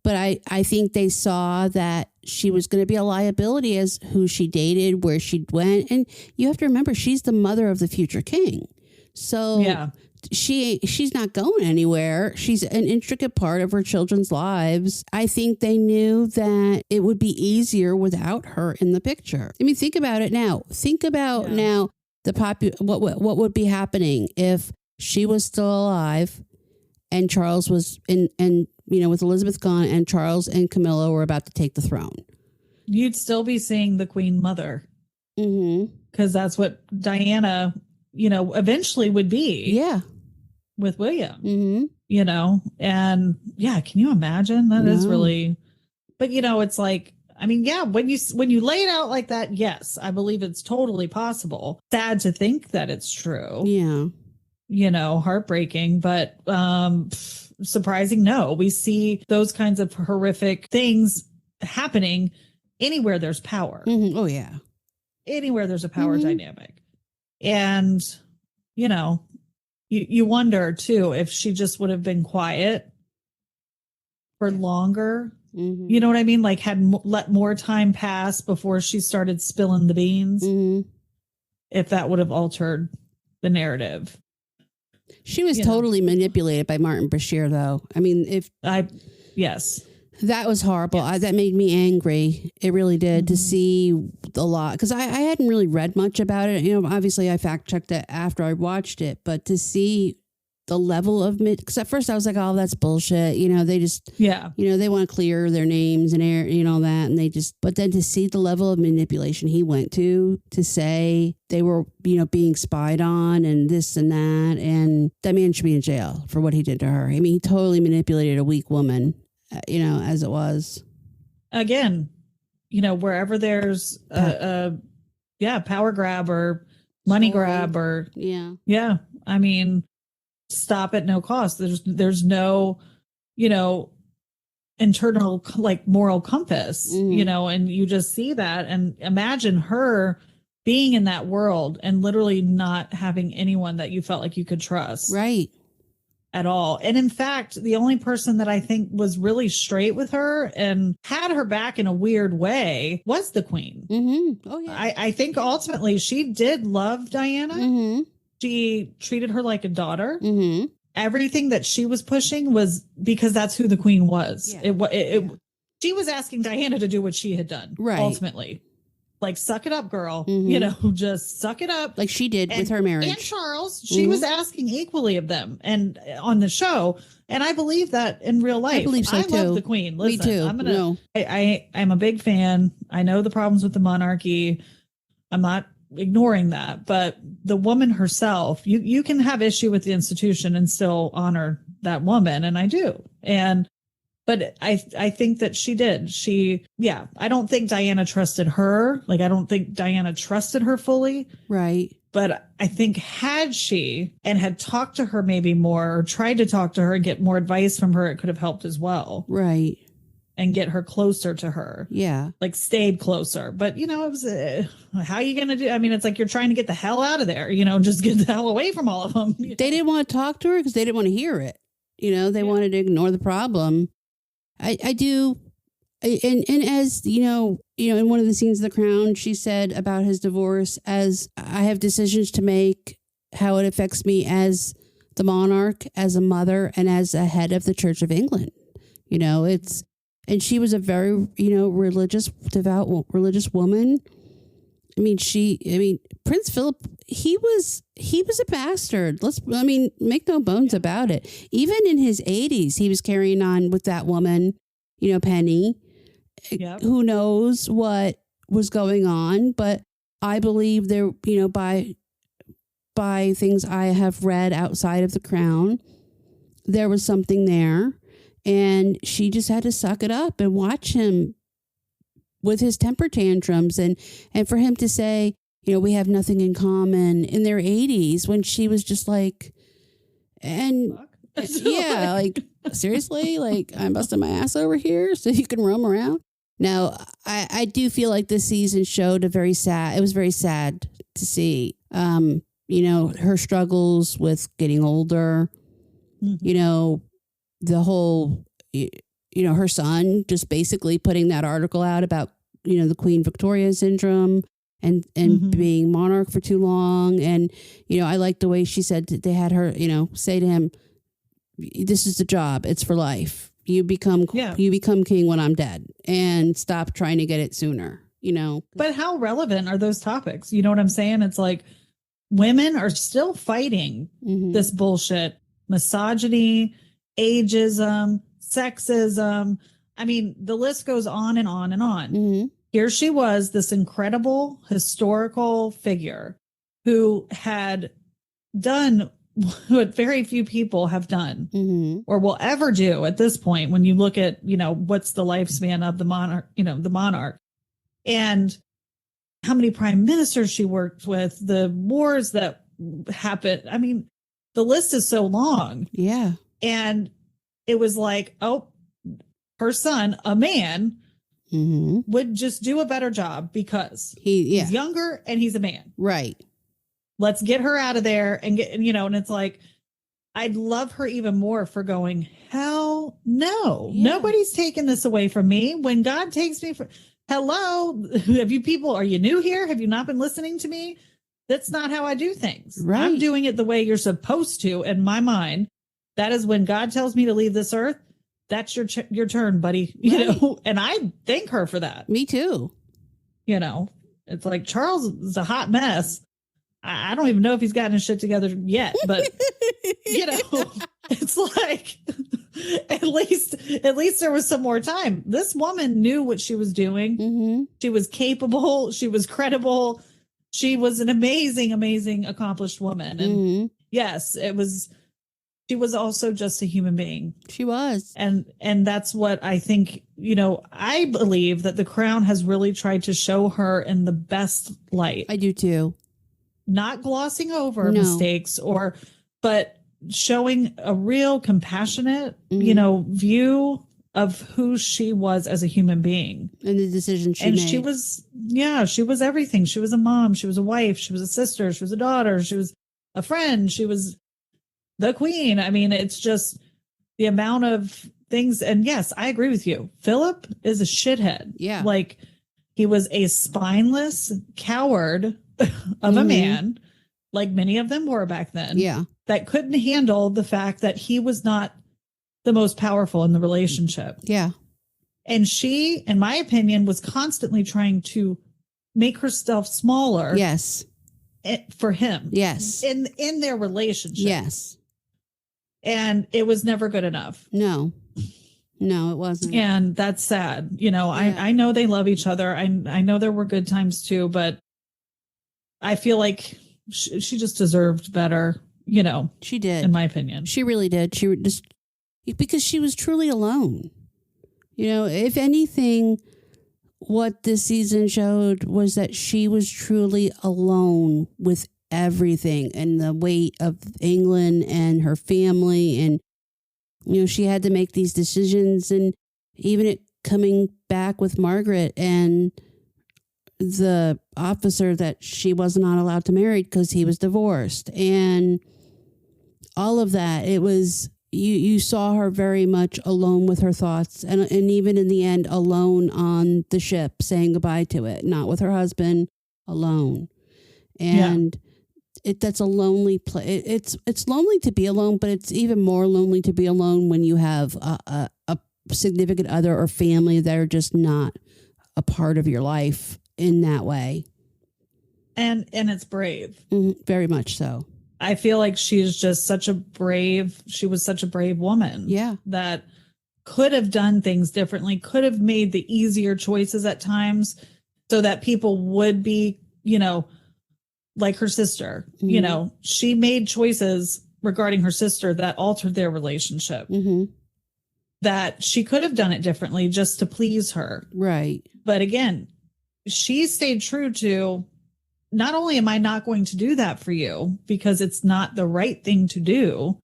A: But I think they saw that she was going to be a liability as who she dated, where she went. And you have to remember, she's the mother of the future king. So yeah. She's not going anywhere. She's an intricate part of her children's lives. I think they knew that it would be easier without her in the picture. Think about it now. Think about now what would be happening if she was still alive and Charles was with Elizabeth gone and Charles and Camilla were about to take the throne.
B: You'd still be seeing the Queen Mother.
A: Mm-hmm.
B: Because that's what Diana, eventually would be.
A: Yeah.
B: With William.
A: Mm-hmm.
B: And yeah, can you imagine? That is really, but it's when you lay it out like that, yes, I believe it's totally possible. Sad to think that it's true.
A: Yeah.
B: Heartbreaking, but surprising. No, we see those kinds of horrific things happening anywhere there's power.
A: Mm-hmm. Oh yeah.
B: Anywhere there's a power dynamic. And, you wonder too, if she just would have been quiet for longer.
A: Mm-hmm.
B: You know what I mean? Let more time pass before she started spilling the beans.
A: Mm-hmm.
B: If that would have altered the narrative.
A: She was totally manipulated by Martin Bashir, though.
B: Yes.
A: That was horrible.
B: Yes.
A: That made me angry. It really did to see a lot. Because I hadn't really read much about it. Obviously I fact checked it after I watched it. But to see the level of because at first I was like, oh, that's bullshit. They just, they want to clear their names and air, all that. And but then to see the level of manipulation he went to say they were, being spied on and this and that. And that man should be in jail for what he did to her. He totally manipulated a weak woman. As it was. Again,
B: wherever there's a power grab or money grab or stop at no cost. There's no, internal like moral compass, you know, and you just see that and imagine her being in that world and literally not having anyone that you felt like you could trust.
A: Right.
B: At all. And in fact, the only person that I think was really straight with her and had her back in a weird way was the queen.
A: Oh, yeah.
B: I think ultimately she did love Diana. She treated her like a daughter. Everything that she was pushing was because that's who the queen was. Yeah. She was asking Diana to do what she had done. Right. Ultimately. Like, suck it up, girl. You know, just suck it up.
A: Like she did with her marriage.
B: And Charles, she was asking equally of them and on the show. And I believe that in real life. I believe so too. Love the queen. Listen,
A: me too.
B: I'm a big fan. I know the problems with the monarchy. I'm not ignoring that. But the woman herself, you can have issue with the institution and still honor that woman. And I do. But I think that she did. I don't think Diana trusted her. Like, I don't think Diana trusted her fully.
A: Right.
B: But I think had she and had talked to her maybe more or tried to talk to her and get more advice from her, it could have helped as well.
A: Right.
B: And get her closer to her.
A: Yeah.
B: Like stayed closer. But, you know, it was, how are you going to do? I mean, it's like you're trying to get the hell out of there, you know, just get the hell away from all of them.
A: They didn't want to talk to her because they didn't want to hear it. You know, they wanted to ignore the problem. I do. And as, you know, in one of the scenes of The Crown, she said about his divorce, as I have decisions to make, how it affects me as the monarch, as a mother, and as a head of the Church of England. You know, and she was a very, religious, devout, religious woman. I mean, Prince Philip, he was a bastard. Make no bones about it. Even in his 80s, he was carrying on with that woman, Penny. Yep. Who knows what was going on? But I believe there, by things I have read outside of The Crown, there was something there, and she just had to suck it up and watch him with his temper tantrums, and for him to say, we have nothing in common in their 80s, when she was just like, like, seriously, like, I'm busting my ass over here so you can roam around. Now, I do feel like this season showed it was very sad to see, her struggles with getting older, the whole, her son just basically putting that article out about, the Queen Victoria syndrome and being monarch for too long. And, I like the way she said that they had her, say to him, this is the job. It's for life. You become king when I'm dead, and stop trying to get it sooner,
B: But how relevant are those topics? You know what I'm saying? It's like women are still fighting this bullshit, misogyny, ageism, sexism. I mean, the list goes on and on and on. Here she was, this incredible historical figure who had done what very few people have done or will ever do at this point. When you look at, what's the lifespan of the monarch, and how many prime ministers she worked with, the wars that happened. I mean, the list is so long.
A: Yeah.
B: And it was like, oh, her son, a man, would just do a better job because he's younger and he's a man.
A: Right.
B: Let's get her out of there and get, and it's like, I'd love her even more for going, hell no, nobody's taking this away from me. When God takes me hello, are you new here? Have you not been listening to me? That's not how I do things. Right. I'm doing it the way you're supposed to. In my mind, that is when God tells me to leave this earth. That's your turn, buddy. Right. And I thank her for that.
A: Me too.
B: It's like Charles is a hot mess. I don't even know if he's gotten his shit together yet, but it's like, at least there was some more time. This woman knew what she was doing. She was capable. She was credible. She was an amazing, amazing, accomplished woman. And yes, she was also just a human being.
A: She was.
B: And that's what I think, I believe that The Crown has really tried to show her in the best light.
A: I do too.
B: Not glossing over mistakes but showing a real compassionate, view of who she was as a human being.
A: And the decision she
B: and
A: made.
B: she was everything. She was a mom. She was a wife. She was a sister. She was a daughter. She was a friend. She was the queen. I mean, it's just the amount of things. And yes, I agree with you. Philip is a shithead.
A: Yeah.
B: Like, he was a spineless coward of a man, like many of them were back then.
A: Yeah.
B: That couldn't handle the fact that he was not the most powerful in the relationship.
A: Yeah.
B: And she, in my opinion, was constantly trying to make herself smaller.
A: Yes.
B: For him.
A: Yes.
B: In their relationship.
A: Yes.
B: And it was never good enough.
A: No, it wasn't.
B: And that's sad. You know, yeah. I know they love each other. I know there were good times too, but I feel like she just deserved better, you know.
A: She did.
B: In my opinion.
A: She really did. She just, because she was truly alone. You know, if anything, what this season showed was that she was truly alone with everything and the weight of England and her family. And, you know, she had to make these decisions, and even it coming back with Margaret and the officer that she was not allowed to marry because he was divorced, and all of that. It was, you saw her very much alone with her thoughts, and even in the end, alone on the ship, saying goodbye to it, not with her husband, alone. And that's a lonely place. It's lonely to be alone, but it's even more lonely to be alone when you have a significant other or family that are just not a part of your life in that way.
B: And it's brave.
A: Very much so.
B: I feel like she was such a brave woman.
A: Yeah.
B: That could have done things differently, could have made the easier choices at times so that people would be, you know, like her sister. You know, she made choices regarding her sister that altered their relationship. That she could have done it differently just to please her.
A: Right.
B: But again, she stayed true to, not only am I not going to do that for you because it's not the right thing to do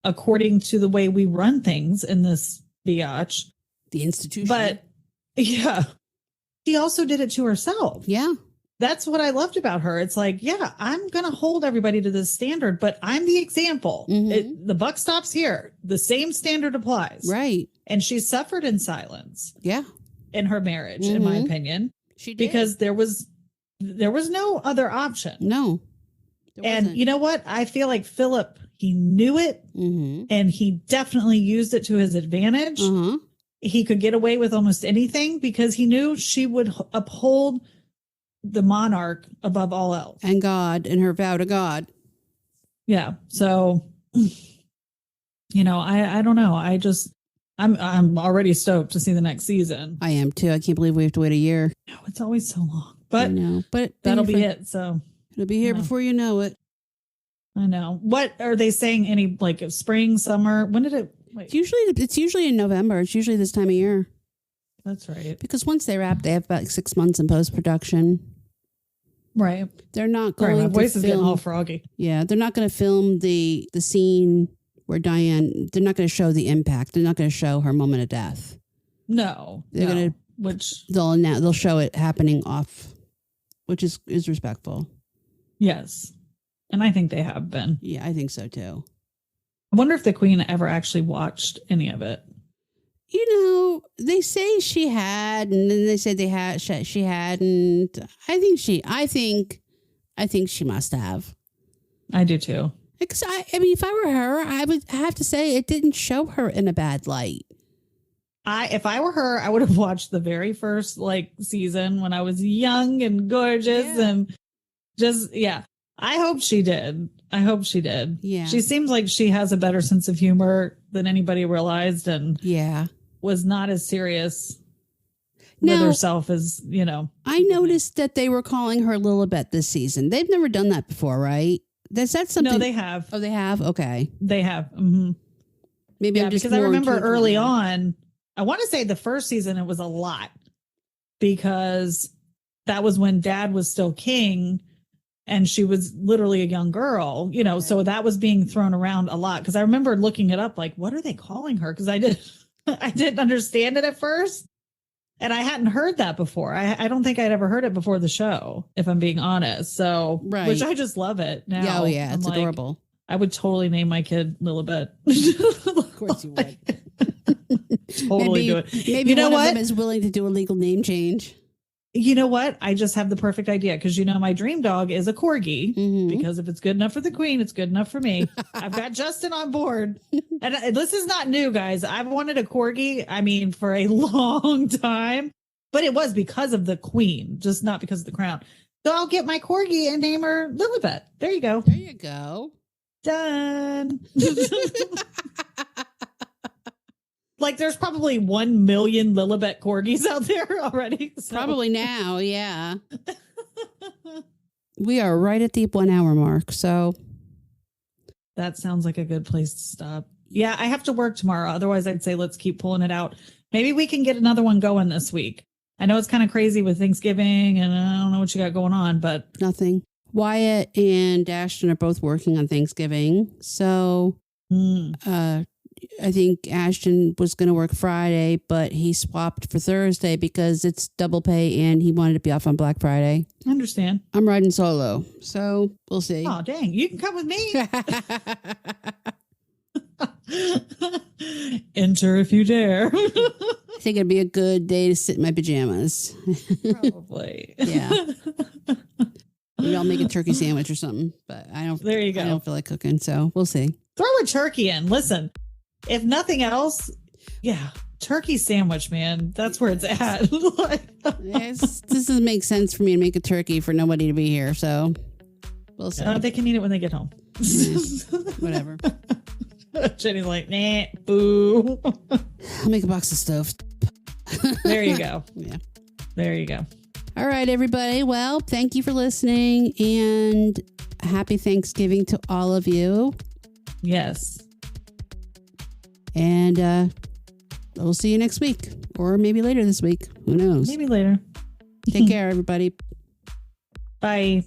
B: according to the way we run things in this biatch,
A: the institution,
B: but yeah, she also did it to herself.
A: Yeah.
B: That's what I loved about her. It's like, yeah, I'm going to hold everybody to this standard, but I'm the example. The buck stops here. The same standard applies.
A: Right.
B: And she suffered in silence.
A: Yeah.
B: In her marriage, in my opinion.
A: She did.
B: Because there was no other option.
A: No.
B: And you know what? I feel like Philip, he knew it, and he definitely used it to his advantage. He could get away with almost anything because he knew she would uphold the monarch above all else.
A: And God, and her vow to God.
B: Yeah. So, you know, I don't know. I'm already stoked to see the next season.
A: I am too. I can't believe we have to wait a year.
B: No, it's always so long. But,
A: I know, but
B: that'll be it. So
A: it'll be here before you know it.
B: I know. What are they saying? Any like spring, summer? When did it? Wait.
A: It's usually in November. It's usually this time of year.
B: That's right.
A: Because once they wrap, they have about 6 months in post production.
B: Right.
A: They're not going.
B: Sorry, my voice
A: to
B: is getting all froggy.
A: Yeah, they're not going to film the scene where Diane. They're not going to show the impact. They're not going to show her moment of death.
B: No,
A: they're going to.
B: Which
A: they'll show it happening off, which is respectful.
B: Yes, and I think they have been.
A: Yeah, I think so too.
B: I wonder if the Queen ever actually watched any of it.
A: You know, they say she had, and then they said she hadn't. I think she must have.
B: I do too.
A: Because I mean, if I were her, I would have to say it didn't show her in a bad light.
B: If I were her, I would have watched the very first season when I was young and gorgeous and just, yeah. I hope she did. Yeah. She seems like she has a better sense of humor than anybody realized, and was not as serious with herself as, you know.
A: I noticed that they were calling her Lilibet this season. They've never done that before, right? Is that something?
B: No, they have.
A: Oh, they have? Okay.
B: They have. Mm-hmm.
A: Maybe I'm just
B: because I remember early on, I want to say the first season, it was a lot because that was when Dad was still king and she was literally a young girl, you know, right. So that was being thrown around a lot. Cause I remember looking it up, like, what are they calling her? Cause I did. I didn't understand it at first. And I hadn't heard that before. I don't think I'd ever heard it before the show, if I'm being honest. So,
A: Right.
B: which I just love it now.
A: Yeah, oh yeah, it's
B: I'm like,
A: adorable.
B: I would totally name my kid Lilibet.
A: Of course you would.
B: Totally do it.
A: Maybe
B: you know
A: one
B: what?
A: of them is willing to do a legal name change.
B: You know what? I just have the perfect idea because, my dream dog is a corgi because if it's good enough for the queen, it's good enough for me. I've got Justin on board. And this is not new, guys. I've wanted a corgi, for a long time, but it was because of the queen, just not because of the crown. So I'll get my corgi and name her Lilibet. There you go.
A: There you go.
B: Done. Like there's probably 1 million Lilibet corgis out there already. So.
A: Probably now, yeah. We are right at the 1 hour mark, so.
B: That sounds like a good place to stop. Yeah, I have to work tomorrow. Otherwise, I'd say let's keep pulling it out. Maybe we can get another one going this week. I know it's kind of crazy with Thanksgiving and I don't know what you got going on, but.
A: Nothing. Wyatt and Ashton are both working on Thanksgiving. So, I think Ashton was going to work Friday, but he swapped for Thursday because it's double pay and he wanted to be off on Black Friday.
B: I understand.
A: I'm riding solo, so we'll see.
B: Oh, dang. You can come with me. Enter if you dare.
A: I think it'd be a good day to sit in my pajamas.
B: Probably.
A: Yeah. Maybe I'll make a turkey sandwich or something, but I don't.
B: There you go.
A: I don't feel like cooking, so we'll see.
B: Throw a turkey in. Listen, if nothing else, yeah, turkey sandwich, man. That's where it's at.
A: This doesn't make sense for me to make a turkey for nobody to be here, so we'll see.
B: They can eat it when they get home.
A: Whatever.
B: Jenny's like, nah, boo.
A: I'll make a box of stove.
B: There you go.
A: Yeah.
B: There you go.
A: All right, everybody. Well, thank you for listening and happy Thanksgiving to all of you.
B: Yes.
A: And we'll see you next week or maybe later this week. Who knows?
B: Maybe later.
A: Take care, everybody.
B: Bye.